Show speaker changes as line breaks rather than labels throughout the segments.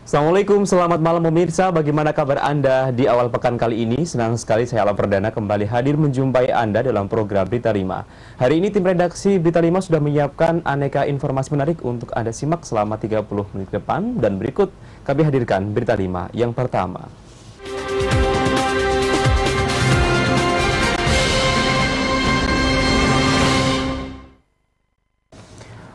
Assalamualaikum, selamat malam pemirsa. Bagaimana kabar Anda di awal pekan kali ini? Senang sekali saya Alam Perdana kembali hadir menjumpai Anda dalam program Berita 5. Hari ini tim redaksi Berita 5 sudah menyiapkan aneka informasi menarik untuk Anda simak selama 30 menit ke depan. Dan berikut kami hadirkan Berita 5 yang pertama.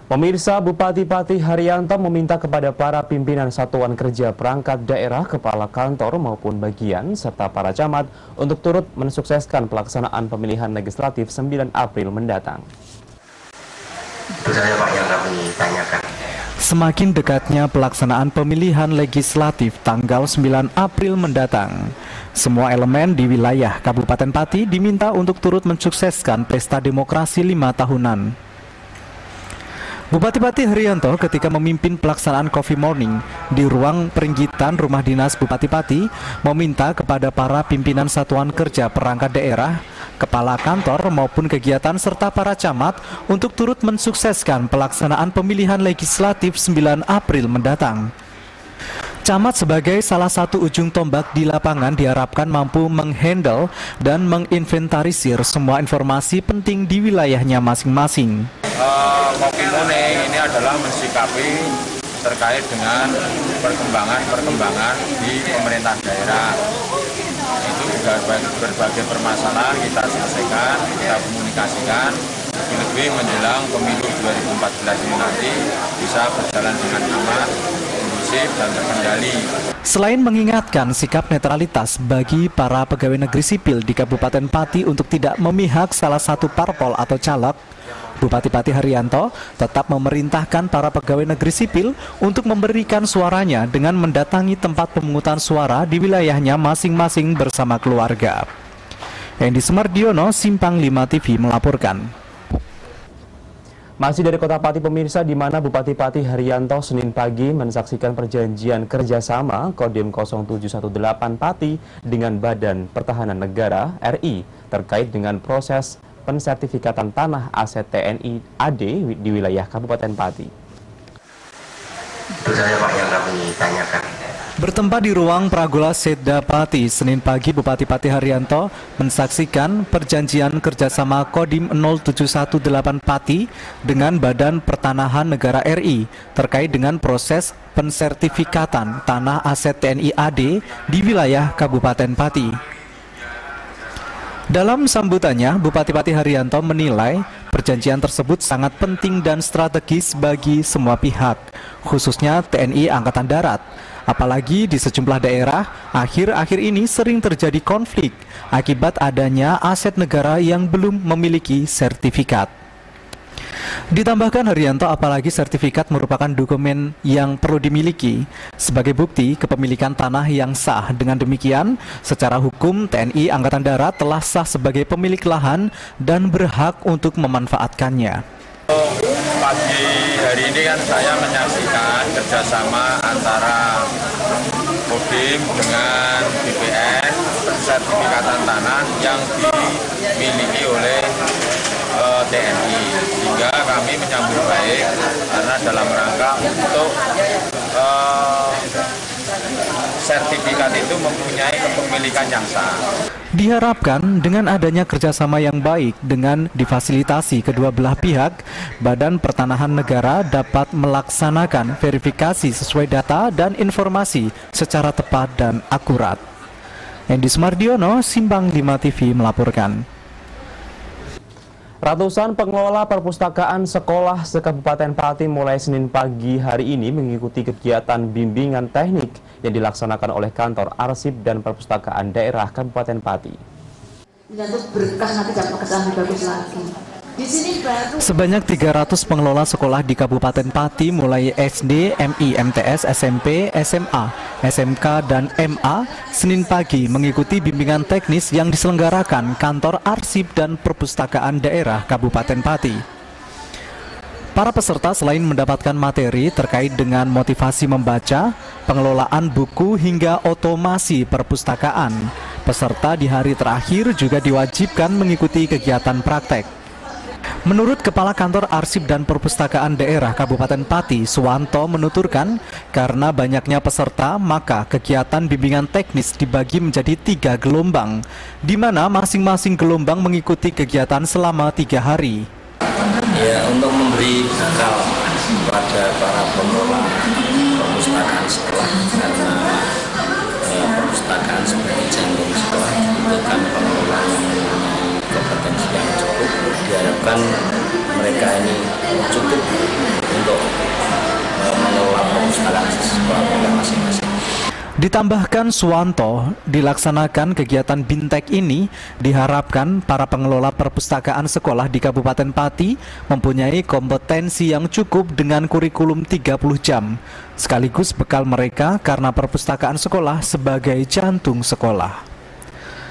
Pemirsa, Bupati Patih Haryanto meminta kepada para pimpinan satuan kerja perangkat daerah, kepala kantor maupun bagian, serta para camat untuk turut mensukseskan pelaksanaan pemilihan legislatif 9 April mendatang.
Itu saja Pak yang kami tanyakan.
Semakin dekatnya pelaksanaan pemilihan legislatif tanggal 9 April mendatang, semua elemen di wilayah Kabupaten Pati diminta untuk turut mensukseskan pesta demokrasi 5 tahunan. Bupati Patih Haryanto ketika memimpin pelaksanaan Coffee Morning di ruang peringgitan Rumah Dinas Bupati Pati meminta kepada para pimpinan satuan kerja perangkat daerah, kepala kantor maupun kegiatan serta para camat untuk turut mensukseskan pelaksanaan pemilihan legislatif 9 April mendatang. Camat sebagai salah satu ujung tombak di lapangan diharapkan mampu menghandle dan menginventarisir semua informasi penting di wilayahnya masing-masing.
Coffee Morning ini adalah mensikapi terkait dengan perkembangan di pemerintahan daerah. Itu juga berbagai permasalahan kita selesaikan, kita komunikasikan, lebih menjelang pemilu 2014 ini nanti bisa berjalan dengan aman, kondusif dan terkendali.
Selain mengingatkan sikap netralitas bagi para pegawai negeri sipil di Kabupaten Pati untuk tidak memihak salah satu parpol atau caleg, Bupati Patih Haryanto tetap memerintahkan para pegawai negeri sipil untuk memberikan suaranya dengan mendatangi tempat pemungutan suara di wilayahnya masing-masing bersama keluarga. Hendy Semardiono, Simpang 5 TV melaporkan.
Masih dari Kota Pati pemirsa, di mana Bupati Patih Haryanto Senin pagi mensaksikan perjanjian kerjasama Kodim 0718 Pati dengan Badan Pertahanan Negara RI terkait dengan proses pensertifikatan tanah aset TNI AD di wilayah Kabupaten Pati.
Itu saja Pak yang kami tanyakan.
Bertempat di ruang Pragola Seda Pati, Senin pagi Bupati Patih Haryanto mensaksikan perjanjian kerjasama Kodim 0718 Pati dengan Badan Pertanahan Negara RI terkait dengan proses pensertifikatan tanah aset TNI AD di wilayah Kabupaten Pati. Dalam sambutannya, Bupati Patih Haryanto menilai perjanjian tersebut sangat penting dan strategis bagi semua pihak, khususnya TNI Angkatan Darat. Apalagi di sejumlah daerah, akhir-akhir ini sering terjadi konflik akibat adanya aset negara yang belum memiliki sertifikat. Ditambahkan Haryanto, apalagi sertifikat merupakan dokumen yang perlu dimiliki sebagai bukti kepemilikan tanah yang sah. Dengan demikian, secara hukum TNI Angkatan Darat telah sah sebagai pemilik lahan dan berhak untuk memanfaatkannya.
Pagi hari ini kan saya menyaksikan kerjasama antara Kodim dengan BPN sertifikatan tanah yang dimiliki oleh TNI, sehingga kami menyambut baik karena dalam rangka untuk sertifikat itu mempunyai kepemilikan yang sah.
Diharapkan dengan adanya kerjasama yang baik dengan difasilitasi kedua belah pihak, Badan Pertanahan Negara dapat melaksanakan verifikasi sesuai data dan informasi secara tepat dan akurat. Hendy Semardiono, Simpang 5 TV melaporkan.
Ratusan pengelola perpustakaan sekolah se-Kabupaten Pati mulai Senin pagi hari ini mengikuti kegiatan bimbingan teknik yang dilaksanakan oleh Kantor Arsip dan Perpustakaan Daerah Kabupaten Pati.
Terus berkah nanti dapat kesan lebih bagus lagi. Di sini baru
Sebanyak 300 pengelola sekolah di Kabupaten Pati mulai SD, MI, MTS, SMP, SMA, SMK, dan MA Senin pagi mengikuti bimbingan teknis yang diselenggarakan Kantor Arsip dan Perpustakaan Daerah Kabupaten Pati. Para peserta selain mendapatkan materi terkait dengan motivasi membaca, pengelolaan buku hingga otomasi perpustakaan, peserta di hari terakhir juga diwajibkan mengikuti kegiatan praktek. Menurut Kepala Kantor Arsip dan Perpustakaan Daerah Kabupaten Pati, Suwanto, menuturkan karena banyaknya peserta, maka kegiatan bimbingan teknis dibagi menjadi 3 gelombang, di mana masing-masing gelombang mengikuti kegiatan selama 3 hari.
Ya, untuk memberi bekal kepada para pengelola perpustakaan sekolah, karena perpustakaan sebagai jantung sekolah dibutuhkan pengelola kompetensi yang cukup. Diharapkan mereka ini cukup untuk mengelola perpustakaan sekolah mereka masing-masing.
Ditambahkan Suwanto, dilaksanakan kegiatan Bintek ini diharapkan para pengelola perpustakaan sekolah di Kabupaten Pati mempunyai kompetensi yang cukup dengan kurikulum 30 jam, sekaligus bekal mereka karena perpustakaan sekolah sebagai jantung sekolah.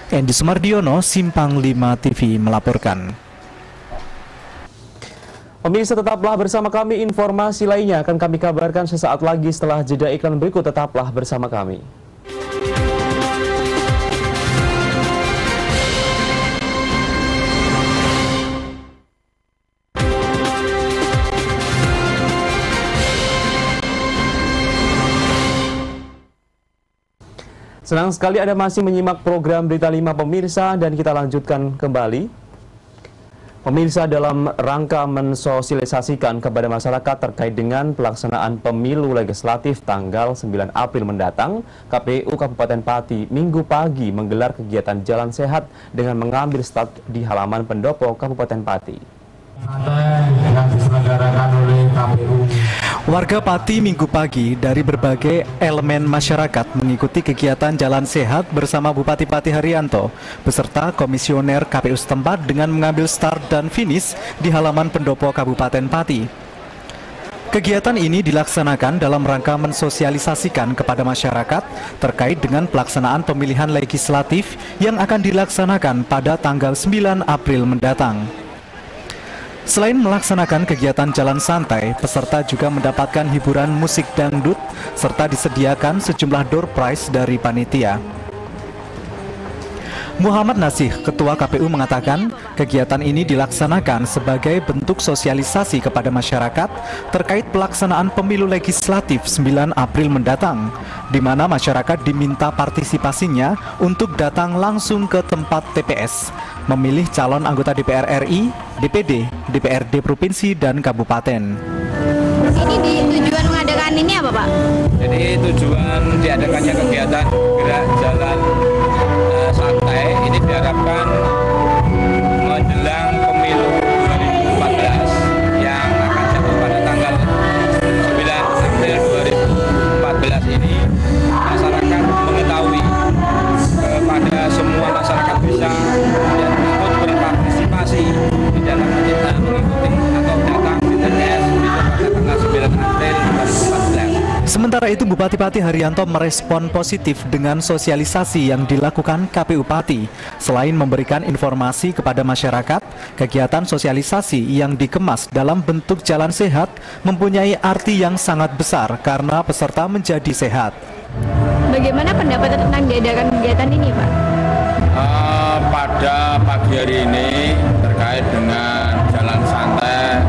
Endi Sumardiono, Simpang 5 TV melaporkan.
Pemirsa, tetaplah bersama kami, informasi lainnya akan kami kabarkan sesaat lagi setelah jeda iklan berikut. Tetaplah bersama kami. Senang sekali Anda masih menyimak program Berita 5 pemirsa, dan kita lanjutkan kembali. Pemirsa, dalam rangka mensosialisasikan kepada masyarakat terkait dengan pelaksanaan pemilu legislatif tanggal 9 April mendatang, KPU Kabupaten Pati Minggu pagi menggelar kegiatan Jalan Sehat dengan mengambil start di halaman pendopo Kabupaten Pati.
Yang diselenggarakan oleh KPU.
Warga Pati Minggu pagi dari berbagai elemen masyarakat mengikuti kegiatan Jalan Sehat bersama Bupati Pati Haryanto beserta komisioner KPU setempat dengan mengambil start dan finish di halaman pendopo Kabupaten Pati. Kegiatan ini dilaksanakan dalam rangka mensosialisasikan kepada masyarakat terkait dengan pelaksanaan pemilihan legislatif yang akan dilaksanakan pada tanggal 9 April mendatang. Selain melaksanakan kegiatan jalan santai, peserta juga mendapatkan hiburan musik dangdut serta disediakan sejumlah door prize dari panitia. Muhammad Nasih, Ketua KPU, mengatakan kegiatan ini dilaksanakan sebagai bentuk sosialisasi kepada masyarakat terkait pelaksanaan pemilu legislatif 9 April mendatang, di mana masyarakat diminta partisipasinya untuk datang langsung ke tempat TPS, memilih calon anggota DPR RI, DPD, DPRD Provinsi, dan Kabupaten.
Ini tujuan mengadakan ini apa, Pak?
Jadi tujuan diadakannya kegiatan gerak jalan santai ini diharapkan menjelang pemilu 2014 yang akan jatuh pada tanggal 9 April 2014 ini, masyarakat mengetahui kepada semua masyarakat bisa dan ikut berpartisipasi di dalam mengikuti atau datang di TPS pada tanggal 9 April 2014.
Sementara itu, Bupati Pati Haryanto merespon positif dengan sosialisasi yang dilakukan KPU Pati. Selain memberikan informasi kepada masyarakat, kegiatan sosialisasi yang dikemas dalam bentuk jalan sehat mempunyai arti yang sangat besar karena peserta menjadi sehat.
Bagaimana pendapat tentang diadakan kegiatan ini, Pak?
Pada pagi hari ini terkait dengan jalan santai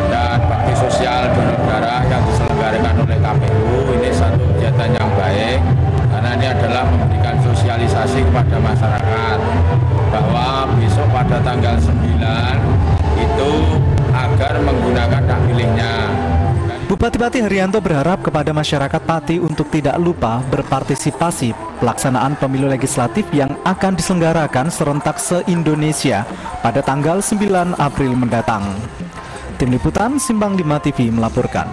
dan bakti sosial donor darah yang diselenggarakan oleh KPU, ini satu kegiatan yang baik karena ini adalah memberikan sosialisasi kepada masyarakat bahwa besok pada tanggal 9 itu agar menggunakan hak pilihnya.
Bupati Pati Haryanto berharap kepada masyarakat Pati untuk tidak lupa berpartisipasi pelaksanaan pemilu legislatif yang akan diselenggarakan serentak se-Indonesia pada tanggal 9 April mendatang. Tim Liputan Simpang 5 TV melaporkan.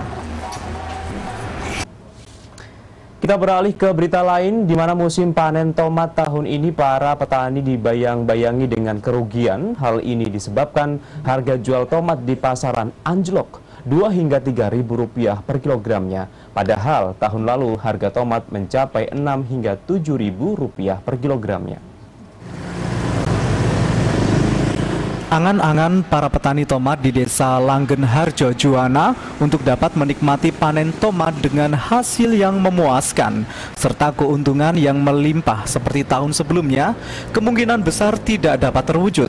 Kita beralih ke berita lain, di mana musim panen tomat tahun ini para petani dibayang-bayangi dengan kerugian. Hal ini disebabkan harga jual tomat di pasaran anjlok 2 hingga 3 ribu rupiah per kilogramnya. Padahal tahun lalu harga tomat mencapai 6 hingga 7 ribu rupiah per kilogramnya.
Angan-angan para petani tomat di Desa Langgen Harjo Juwana untuk dapat menikmati panen tomat dengan hasil yang memuaskan serta keuntungan yang melimpah seperti tahun sebelumnya kemungkinan besar tidak dapat terwujud.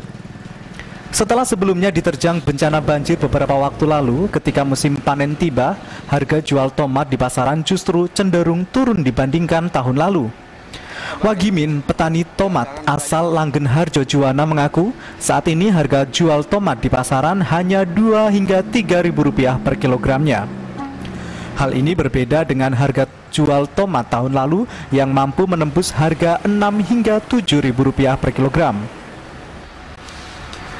Setelah sebelumnya diterjang bencana banjir beberapa waktu lalu, ketika musim panen tiba, harga jual tomat di pasaran justru cenderung turun dibandingkan tahun lalu. Wagimin, petani tomat asal Langgenharjo Juwana mengaku, saat ini harga jual tomat di pasaran hanya 2 hingga 3 ribu rupiah per kilogramnya. Hal ini berbeda dengan harga jual tomat tahun lalu yang mampu menembus harga 6 hingga 7 ribu rupiah per kilogram.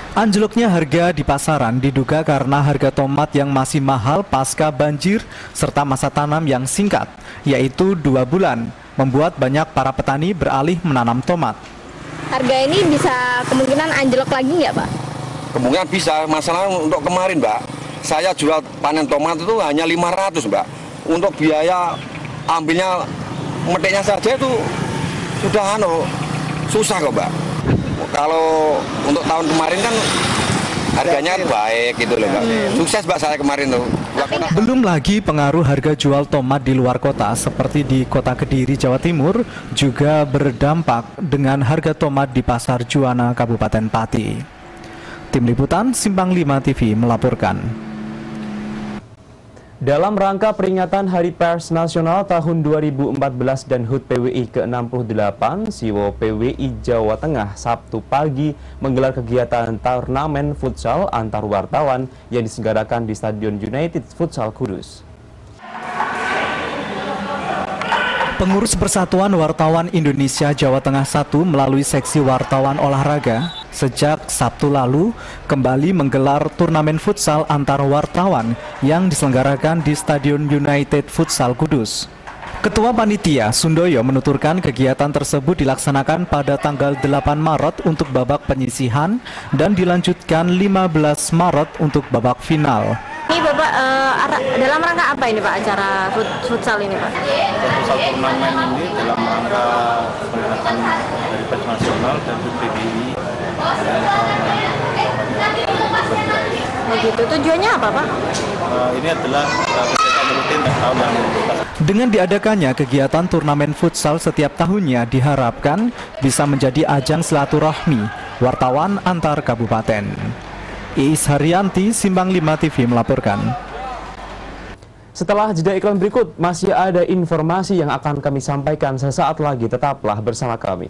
Anjloknya harga di pasaran diduga karena harga tomat yang masih mahal pasca banjir serta masa tanam yang singkat, yaitu 2 bulan, membuat banyak para petani beralih menanam tomat.
Harga ini bisa kemungkinan anjlok lagi nggak, Pak?
Kemungkinan bisa, masalah untuk kemarin, Mbak. Saya jual panen tomat itu hanya 500, Mbak. Untuk biaya ambilnya, metiknya saja itu sudah susah kok, Mbak. Kalau untuk tahun kemarin kan harganya baik gitu loh, Mbak. Sukses, Mbak, saya kemarin tuh.
Belum lagi pengaruh harga jual tomat di luar kota seperti di Kota Kediri, Jawa Timur juga berdampak dengan harga tomat di Pasar Juwana, Kabupaten Pati. Tim Liputan Simpang 5 TV melaporkan.
Dalam rangka peringatan Hari Pers Nasional tahun 2014 dan HUT PWI ke-68, Siwo PWI Jawa Tengah Sabtu pagi menggelar kegiatan turnamen futsal antar wartawan yang diselenggarakan di Stadion United Futsal Kudus.
Pengurus Persatuan Wartawan Indonesia Jawa Tengah 1 melalui seksi wartawan olahraga sejak Sabtu lalu kembali menggelar turnamen futsal antar wartawan yang diselenggarakan di Stadion United Futsal Kudus. Ketua Panitia Sundoyo menuturkan kegiatan tersebut dilaksanakan pada tanggal 8 Maret untuk babak penyisihan dan dilanjutkan 15 Maret untuk babak final.
Ini Bapak dalam rangka apa ini Pak acara futsal ini Pak?
Futsal turnamen ini dalam rangka peringatan Hari Pers Nasional dan HUT PWI.
Begitu, tujuannya apa Pak?
Ini adalah kegiatan rutin tahun yang
Dengan diadakannya kegiatan turnamen futsal setiap tahunnya diharapkan bisa menjadi ajang silaturahmi wartawan antar kabupaten. Iis Haryanti, Simpang 5 TV melaporkan.
Setelah jeda iklan berikut, masih ada informasi yang akan kami sampaikan sesaat lagi. Tetaplah bersama kami.